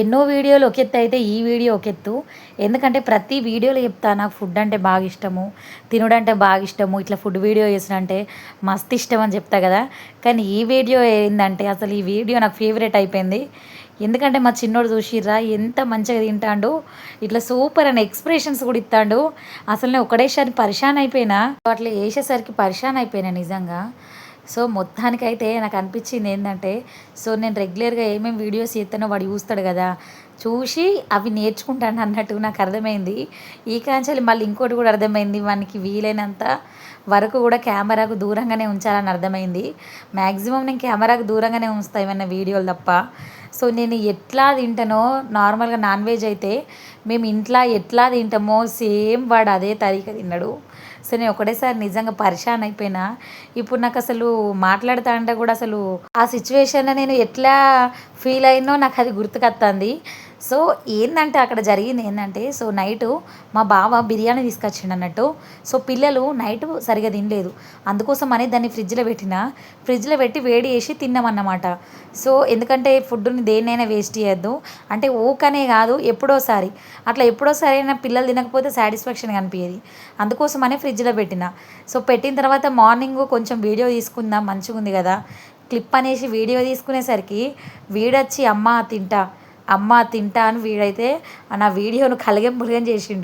ఎన్నో వీడియోలు ఒక ఎత్తు అయితే ఈ వీడియో ఒక ఎత్తు. ఎందుకంటే ప్రతి వీడియోలో చెప్తా నాకు ఫుడ్ అంటే బాగా ఇష్టము, తినుడంటే బాగా ఇష్టము, ఇట్లా ఫుడ్ వీడియో చేసినంటే మస్తు ఇష్టం అని చెప్తా కదా. కానీ ఈ వీడియో ఏందంటే అసలు ఈ వీడియో నాకు ఫేవరెట్ అయిపోయింది. ఎందుకంటే మా చిన్నోడు చూసిర్రా ఎంత మంచిగా తింటాడు, ఇట్లా సూపర్ అని ఎక్స్ప్రెషన్స్ కూడా ఇస్తాడు. అసలు నేను ఒకటేసారి పరిశాన్ అయిపోయినా, అట్లా వేసేసరికి పరిశాన్ అయిపోయినా నిజంగా. సో మొత్తానికైతే నాకు అనిపించింది ఏంటంటే, సో నేను రెగ్యులర్గా ఏమేమి వీడియోస్ చేస్తానో వాడు చూస్తాడు కదా, చూసి అవి నేర్చుకుంటాను అన్నట్టు నాకు అర్థమైంది. ఈ కాంచెలి మళ్ళీ ఇంకోటి కూడా అర్థమైంది, వానికి వీలైనంత వరకు కూడా కెమెరాకు దూరంగానే ఉంచాలని అర్థమైంది. మ్యాక్సిమం నేను కెమెరాకు దూరంగానే ఉంచుతాను ఏమన్నా వీడియోలు తప్ప. సో నేను ఎట్లా తింటానో, నార్మల్గా నాన్ వెజ్ అయితే మేము ఇంట్లో ఎట్లా తింటామో సేమ్ వాడు అదే తరీక తిన్నాడు. సో నేను ఒకటేసారి నిజంగా పరిశాన్ అయిపోయినా. ఇప్పుడు నాకు అసలు మాట్లాడుతా అంటే కూడా అసలు ఆ సిచ్యువేషన్లో నేను ఎట్లా ఫీల్ అయినో నాకు అది గుర్తుకొస్తుంది. సో ఏంటంటే అక్కడ జరిగింది ఏంటంటే, సో నైటు మా బావ బిర్యానీ తీసుకొచ్చిండు అన్నట్టు. సో పిల్లలు నైటు సరిగా తినలేదు, అందుకోసం అని దాన్ని ఫ్రిడ్జ్లో పెట్టి వేడి చేసి తిన్నామన్నమాట. సో ఎందుకంటే ఫుడ్ని దేన్నైనా వేస్ట్ చేయొద్దు, అంటే ఊకనే కాదు ఎప్పుడోసారి, అట్లా ఎప్పుడోసారి అయినా పిల్లలు తినకపోతే సాటిస్ఫాక్షన్ కనిపించేది, అందుకోసమని ఫ్రిడ్జ్లో పెట్టిన. సో పెట్టిన తర్వాత మార్నింగ్ కొంచెం వీడియో తీసుకుందాం మంచిగా ఉంది కదా, క్లిప్ అనేసి వీడియో తీసుకునేసరికి వీడొచ్చి అమ్మ తింటా అని వీడైతే నా వీడియోను కలగం పులగం చేసిండు.